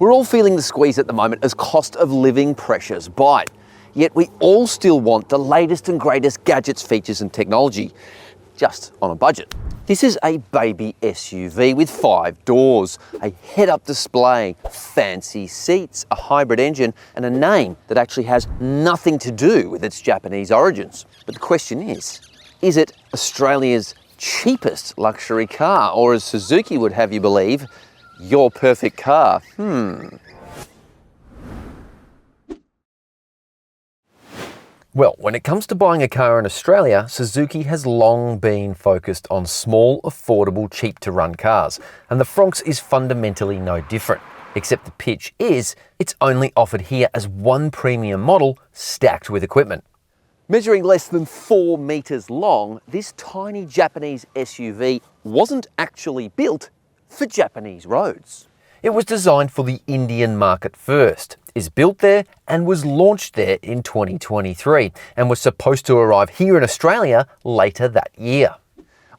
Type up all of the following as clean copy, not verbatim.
We're all feeling the squeeze at the moment as cost of living pressures bite. Yet we all still want the latest and greatest gadgets, features and technology, just on a budget. This is a baby SUV with 5 doors, a head-up display, fancy seats, a hybrid engine, and a name that actually has nothing to do with its Japanese origins. But the question is it Australia's cheapest luxury car, or as Suzuki would have you believe, your perfect car? Well, when it comes to buying a car in Australia, Suzuki has long been focused on small, affordable, cheap-to-run cars, and the Fronx is fundamentally no different, except the pitch is it's only offered here as one premium model stacked with equipment. Measuring less than 4 metres long, this tiny Japanese SUV wasn't actually built for Japanese roads. It was designed for the Indian market first, is built there and was launched there in 2023 and was supposed to arrive here in Australia later that year.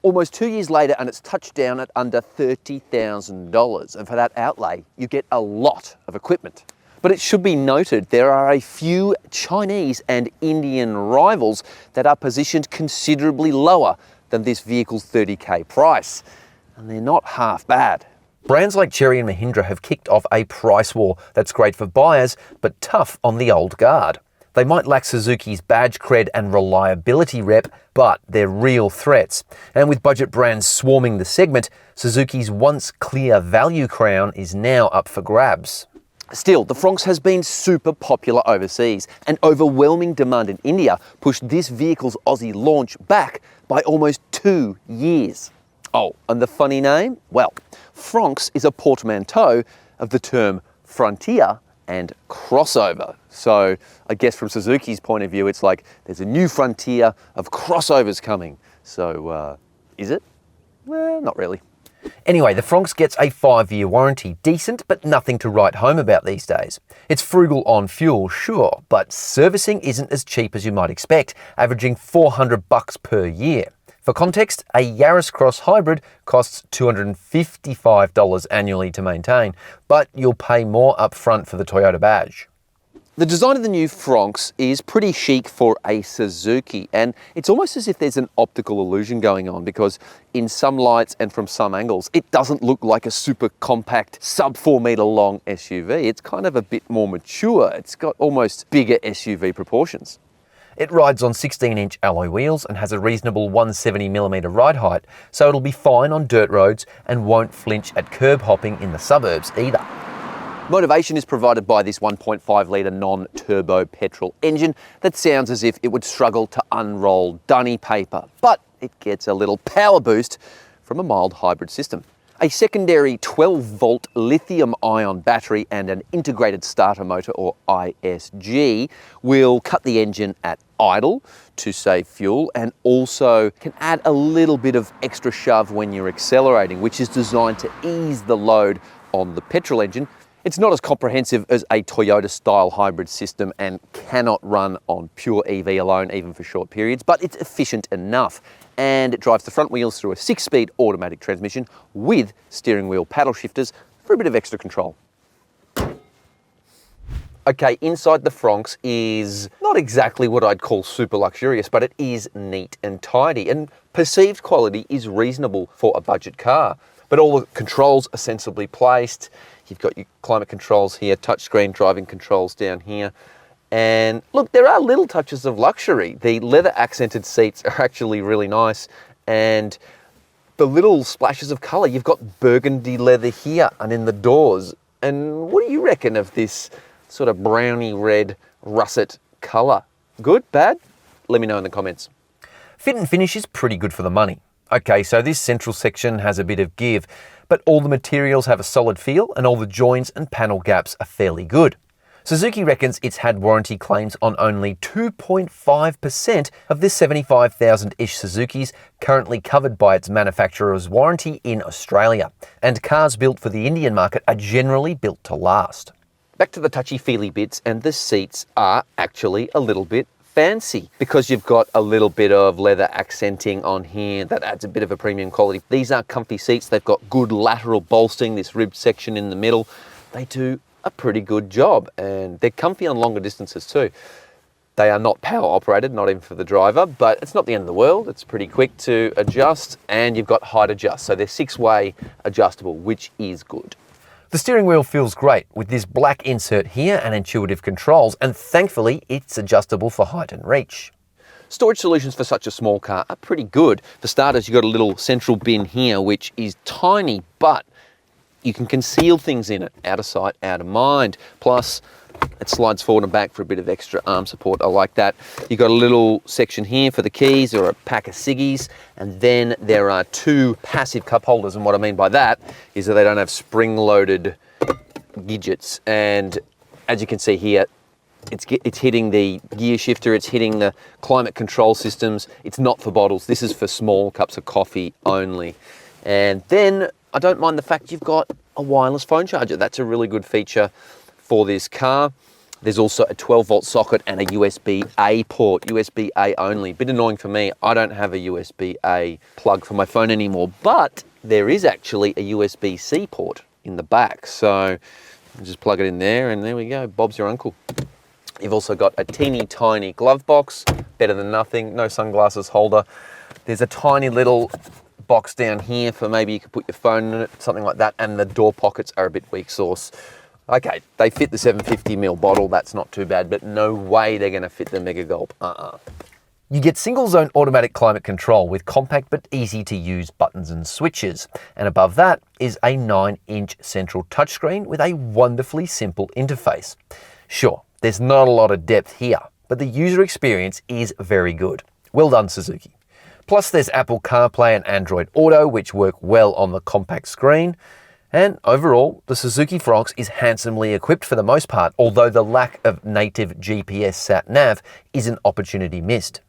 Almost 2 years later and it's touched down at under $30,000, and for that outlay you get a lot of equipment. But it should be noted there are a few Chinese and Indian rivals that are positioned considerably lower than this vehicle's $30,000 price, and they're not half bad. Brands like Chery and Mahindra have kicked off a price war that's great for buyers, but tough on the old guard. They might lack Suzuki's badge cred and reliability rep, but they're real threats. And with budget brands swarming the segment, Suzuki's once clear value crown is now up for grabs. Still, the Fronx has been super popular overseas, and overwhelming demand in India pushed this vehicle's Aussie launch back by almost 2 years. Oh, and the funny name? Well, Fronx is a portmanteau of the term frontier and crossover. So I guess from Suzuki's point of view, it's like there's a new frontier of crossovers coming. So is it? Well, not really. Anyway, the Fronx gets a 5-year warranty. Decent, but nothing to write home about these days. It's frugal on fuel, sure, but servicing isn't as cheap as you might expect, averaging $400 per year. For context, a Yaris Cross Hybrid costs $255 annually to maintain, but you'll pay more upfront for the Toyota badge. The design of the new Fronx is pretty chic for a Suzuki, and it's almost as if there's an optical illusion going on, because in some lights and from some angles, it doesn't look like a super compact, sub 4 metre long SUV. It's kind of a bit more mature. It's got almost bigger SUV proportions. It rides on 16-inch alloy wheels and has a reasonable 170mm ride height, so it'll be fine on dirt roads and won't flinch at curb hopping in the suburbs either. Motivation is provided by this 1.5-litre non-turbo petrol engine that sounds as if it would struggle to unroll dunny paper, but it gets a little power boost from a mild hybrid system. A secondary 12-volt lithium-ion battery and an integrated starter motor, or ISG, will cut the engine at idle to save fuel, and also can add a little bit of extra shove when you're accelerating, which is designed to ease the load on the petrol engine. It's not as comprehensive as a Toyota-style hybrid system and cannot run on pure EV alone, even for short periods, but it's efficient enough. And it drives the front wheels through a 6-speed automatic transmission with steering wheel paddle shifters for a bit of extra control. Okay, inside the Fronx is not exactly what I'd call super luxurious, but it is neat and tidy, and perceived quality is reasonable for a budget car. But all the controls are sensibly placed. You've got your climate controls here, touchscreen driving controls down here. And look, there are little touches of luxury. The leather accented seats are actually really nice, and the little splashes of colour. You've got burgundy leather here and in the doors. And what do you reckon of this sort of browny red russet colour? Good? Bad? Let me know in the comments. Fit and finish is pretty good for the money. Okay, so this central section has a bit of give, but all the materials have a solid feel and all the joints and panel gaps are fairly good. Suzuki reckons it's had warranty claims on only 2.5% of the 75,000-ish Suzukis currently covered by its manufacturer's warranty in Australia. And cars built for the Indian market are generally built to last. Back to the touchy-feely bits, and the seats are actually a little bit fancy because you've got a little bit of leather accenting on here that adds a bit of a premium quality. These are comfy seats. They've got good lateral bolstering, this ribbed section in the middle. They do a pretty good job, and they're comfy on longer distances too. They are not power operated, not even for the driver, but it's not the end of the world. It's pretty quick to adjust, and you've got height adjust. So they're 6-way adjustable, which is good. The steering wheel feels great with this black insert here and intuitive controls, and thankfully it's adjustable for height and reach. Storage solutions for such a small car are pretty good. For starters, you've got a little central bin here, which is tiny, but you can conceal things in it, out of sight, out of mind. Plus, it slides forward and back for a bit of extra arm support. I like that. You've got a little section here for the keys or a pack of ciggies, and then there are 2 passive cup holders, and what I mean by that is that they don't have spring-loaded gadgets. And as you can see here, it's hitting the gear shifter, it's hitting the climate control systems. It's not for bottles. This is for small cups of coffee only. And then I don't mind the fact you've got a wireless phone charger. That's a really good feature for this car. There's also a 12-volt socket and a USB-A port, USB-A only. Bit annoying for me. I don't have a USB-A plug for my phone anymore, but there is actually a USB-C port in the back. So just plug it in there and there we go. Bob's your uncle. You've also got a teeny tiny glove box, better than nothing, no sunglasses holder. There's a tiny little box down here for maybe you could put your phone in it, something like that, and the door pockets are a bit weak sauce. Okay, they fit the 750ml bottle, that's not too bad, but no way they're gonna fit the Mega Gulp, You get single zone automatic climate control with compact but easy to use buttons and switches. And above that is a 9-inch central touchscreen with a wonderfully simple interface. Sure, there's not a lot of depth here, but the user experience is very good. Well done, Suzuki. Plus there's Apple CarPlay and Android Auto, which work well on the compact screen. And overall, the Suzuki Fronx is handsomely equipped for the most part, although the lack of native GPS sat-nav is an opportunity missed.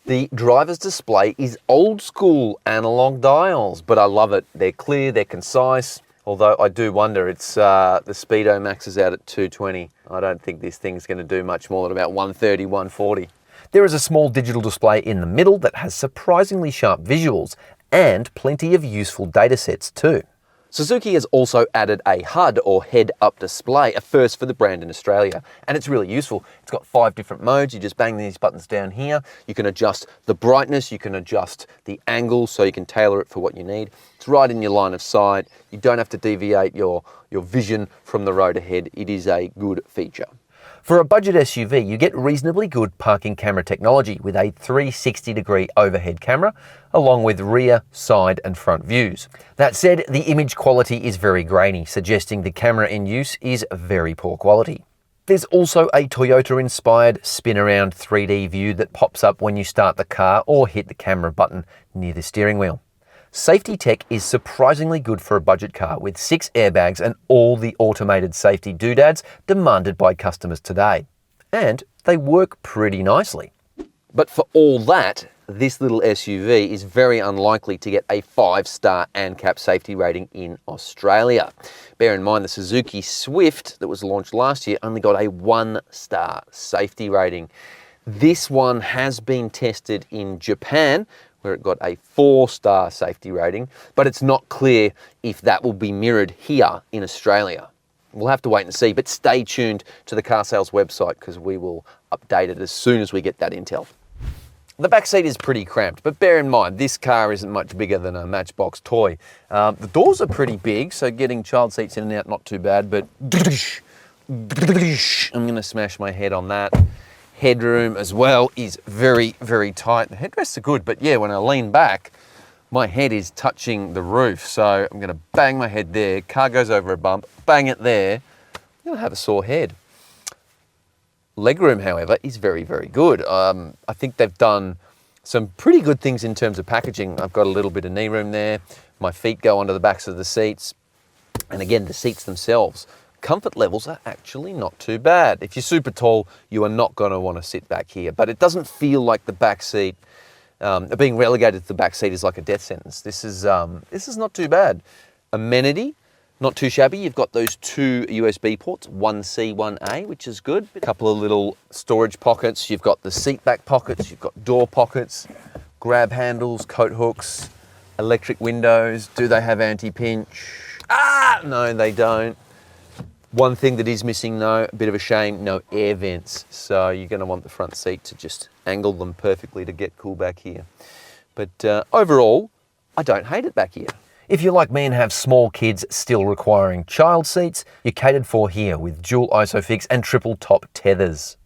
The driver's display is old school analog dials, but I love it. They're clear, they're concise. Although I do wonder, it's the speedo maxes out at 220. I don't think this thing's going to do much more than about 130, 140. There is a small digital display in the middle that has surprisingly sharp visuals and plenty of useful data sets too. Suzuki has also added a HUD or head-up display, a first for the brand in Australia, and it's really useful. It's got 5 different modes. You just bang these buttons down here. You can adjust the brightness, you can adjust the angle so you can tailor it for what you need. It's right in your line of sight. You don't have to deviate your vision from the road ahead. It is a good feature. For a budget SUV, you get reasonably good parking camera technology with a 360-degree overhead camera, along with rear, side and front views. That said, the image quality is very grainy, suggesting the camera in use is very poor quality. There's also a Toyota-inspired spin-around 3D view that pops up when you start the car or hit the camera button near the steering wheel. Safety tech is surprisingly good for a budget car with 6 airbags and all the automated safety doodads demanded by customers today. And they work pretty nicely. But for all that, this little SUV is very unlikely to get a 5-star ANCAP safety rating in Australia. Bear in mind the Suzuki Swift that was launched last year only got a 1-star safety rating. This one has been tested in Japan, where it got a 4-star safety rating, but it's not clear if that will be mirrored here in Australia. We'll have to wait and see, but stay tuned to the car sales website because we will update it as soon as we get that intel. The back seat is pretty cramped, but bear in mind, this car isn't much bigger than a Matchbox toy. The doors are pretty big, so getting child seats in and out, not too bad, but I'm gonna smash my head on that. Headroom as well is very, very tight. The headrests are good, but yeah, when I lean back, my head is touching the roof. So I'm gonna bang my head there, car goes over a bump, bang it there, I'm gonna have a sore head. Legroom, however, is very, very good. I think they've done some pretty good things in terms of packaging. I've got a little bit of knee room there. My feet go onto the backs of the seats. And again, the seats themselves, comfort levels are actually not too bad. If you're super tall, you are not going to want to sit back here, but it doesn't feel like the back seat, being relegated to the back seat is like a death sentence. This is not too bad. Amenity, not too shabby. You've got those 2 USB ports, 1C, 1A, which is good. A couple of little storage pockets. You've got the seat back pockets, you've got door pockets, grab handles, coat hooks, electric windows. Do they have anti-pinch? No, they don't. One thing that is missing though, a bit of a shame, no air vents. So you're going to want the front seat to just angle them perfectly to get cool back here. But overall, I don't hate it back here. If you're like me and have small kids still requiring child seats, you're catered for here with dual ISOFIX and triple top tethers.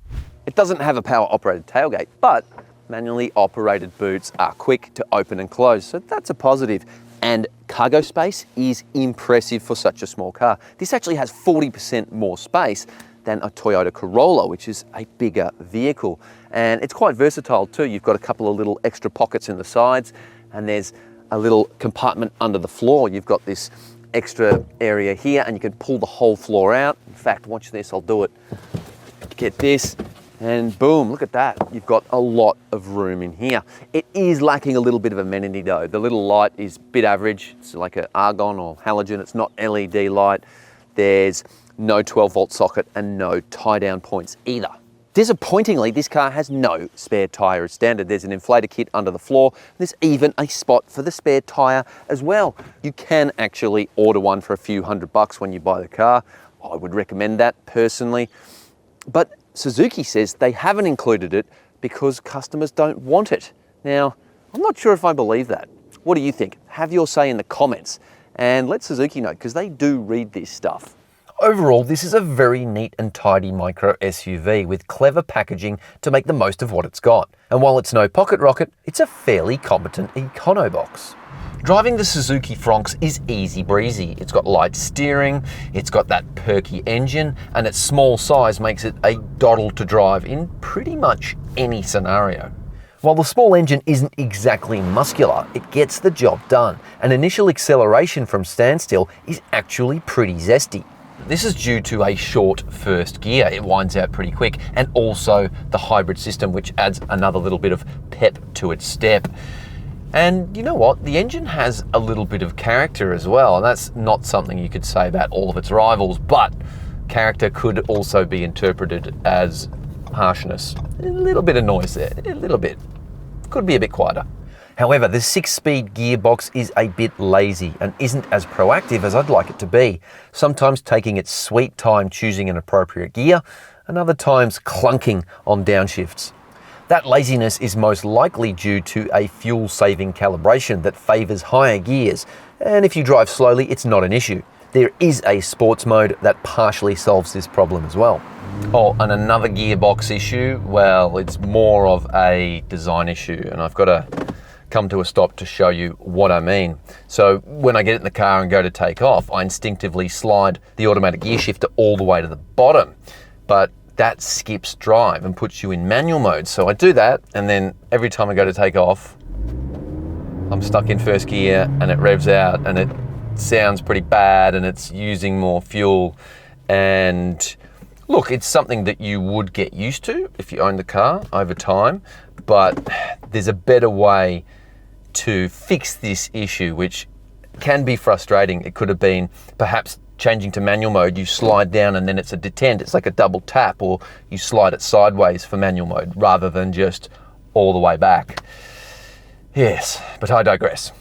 It doesn't have a power operated tailgate, but manually operated boots are quick to open and close, so that's a positive. And cargo space is impressive for such a small car. This actually has 40% more space than a Toyota Corolla, which is a bigger vehicle. And it's quite versatile too. You've got a couple of little extra pockets in the sides, and there's a little compartment under the floor. You've got this extra area here, and you can pull the whole floor out. In fact, watch this, I'll do it. Get this, and boom, look at that. You've got a lot of room in here. It is lacking a little bit of amenity though. The little light is a bit average. It's like an argon or halogen. It's not LED light. There's no 12-volt socket and no tie-down points either. Disappointingly, this car has no spare tyre as standard. There's an inflator kit under the floor. There's even a spot for the spare tyre as well. You can actually order one for a few $100 when you buy the car. I would recommend that personally. But Suzuki says they haven't included it because customers don't want it. Now, I'm not sure if I believe that. What do you think? Have your say in the comments and let Suzuki know, because they do read this stuff. Overall, this is a very neat and tidy micro SUV with clever packaging to make the most of what it's got. And while it's no pocket rocket, it's a fairly competent econo box. Driving the Suzuki Fronx is easy breezy. It's got light steering, it's got that perky engine, and its small size makes it a doddle to drive in pretty much any scenario. While the small engine isn't exactly muscular, it gets the job done, and initial acceleration from standstill is actually pretty zesty. This is due to a short first gear. It winds out pretty quick, and also the hybrid system, which adds another little bit of pep to its step. And you know what? The engine has a little bit of character as well, and that's not something you could say about all of its rivals, but character could also be interpreted as harshness. A little bit of noise there, a little bit. Could be a bit quieter. However, the 6-speed gearbox is a bit lazy and isn't as proactive as I'd like it to be, sometimes taking its sweet time choosing an appropriate gear, and other times clunking on downshifts. That laziness is most likely due to a fuel-saving calibration that favours higher gears, and if you drive slowly, it's not an issue. There is a sports mode that partially solves this problem as well. Oh, and another gearbox issue, well, it's more of a design issue, and I've got to come to a stop to show you what I mean. So when I get in the car and go to take off, I instinctively slide the automatic gear shifter all the way to the bottom, but that skips drive and puts you in manual mode. So I do that, and then every time I go to take off, I'm stuck in first gear and it revs out and it sounds pretty bad and it's using more fuel. And look, it's something that you would get used to if you own the car over time, but there's a better way to fix this issue, which can be frustrating. It could have been perhaps changing to manual mode, you slide down and then it's a detent, it's like a double tap, or you slide it sideways for manual mode rather than just all the way back. Yes, but I digress.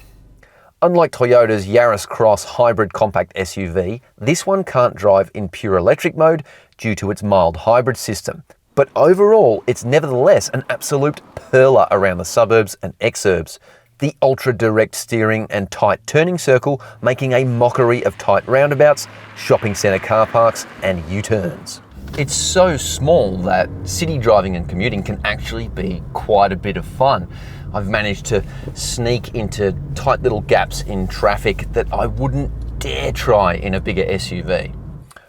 Unlike Toyota's Yaris Cross hybrid compact SUV, this one can't drive in pure electric mode due to its mild hybrid system. But overall, it's nevertheless an absolute perler around the suburbs and exurbs. The ultra-direct steering and tight turning circle making a mockery of tight roundabouts, shopping centre car parks and U-turns. It's so small that city driving and commuting can actually be quite a bit of fun. I've managed to sneak into tight little gaps in traffic that I wouldn't dare try in a bigger SUV.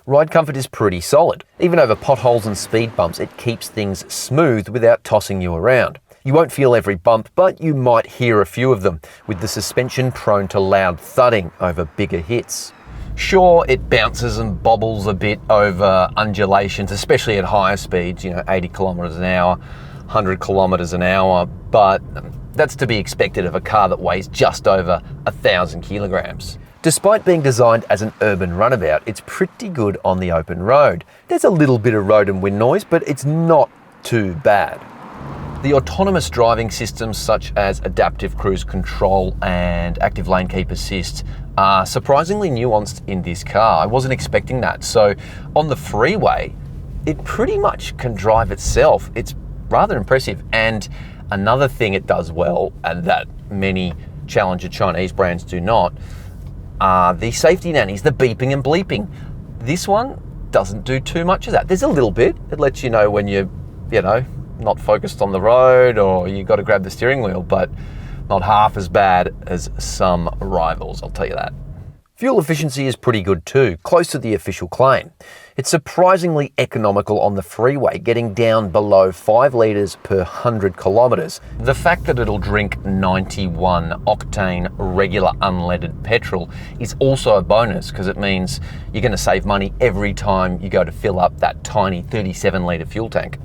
Ride comfort is pretty solid. Even over potholes and speed bumps, it keeps things smooth without tossing you around. You won't feel every bump, but you might hear a few of them, with the suspension prone to loud thudding over bigger hits. Sure, it bounces and bobbles a bit over undulations, especially at higher speeds, 80 kilometers an hour, 100 kilometers an hour, but that's to be expected of a car that weighs just over 1,000 kilograms. Despite being designed as an urban runabout, it's pretty good on the open road. There's a little bit of road and wind noise, but it's not too bad. The autonomous driving systems such as adaptive cruise control and active lane keep assist are surprisingly nuanced in this car. I wasn't expecting that. So on the freeway, it pretty much can drive itself. It's rather impressive. And another thing it does well, and that many challenger Chinese brands do not, are the safety nannies, the beeping and bleeping. This one doesn't do too much of that. There's a little bit. It lets you know when you're, not focused on the road or you got to grab the steering wheel, but not half as bad as some rivals, I'll tell you that. Fuel efficiency is pretty good too, close to the official claim. It's surprisingly economical on the freeway, getting down below 5 litres per 100 kilometres. The fact that it'll drink 91 octane regular unleaded petrol is also a bonus, because it means you're going to save money every time you go to fill up that tiny 37 litre fuel tank.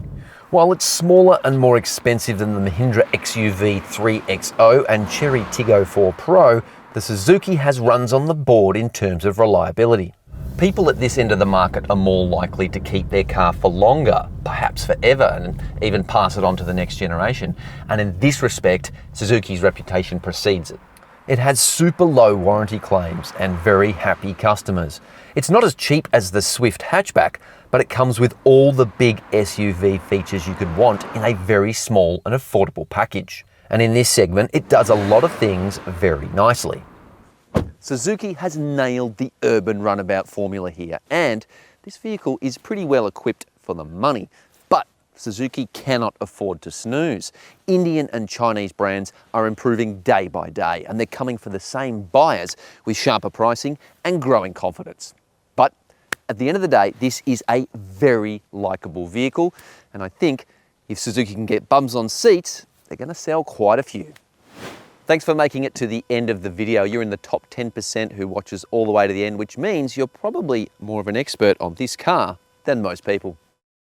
While it's smaller and more expensive than the Mahindra XUV 3XO and Chery Tiggo 4 Pro, the Suzuki has runs on the board in terms of reliability. People at this end of the market are more likely to keep their car for longer, perhaps forever, and even pass it on to the next generation. And in this respect, Suzuki's reputation precedes it. It has super low warranty claims and very happy customers. It's not as cheap as the Swift hatchback, but it comes with all the big SUV features you could want in a very small and affordable package. And in this segment, it does a lot of things very nicely. Suzuki has nailed the urban runabout formula here, and this vehicle is pretty well equipped for the money. But Suzuki cannot afford to snooze. Indian and Chinese brands are improving day by day, and they're coming for the same buyers with sharper pricing and growing confidence. But at the end of the day, this is a very likeable vehicle, and I think if Suzuki can get bums on seats, they're going to sell quite a few. Thanks for making it to the end of the video. You're in the top 10% who watches all the way to the end, which means you're probably more of an expert on this car than most people.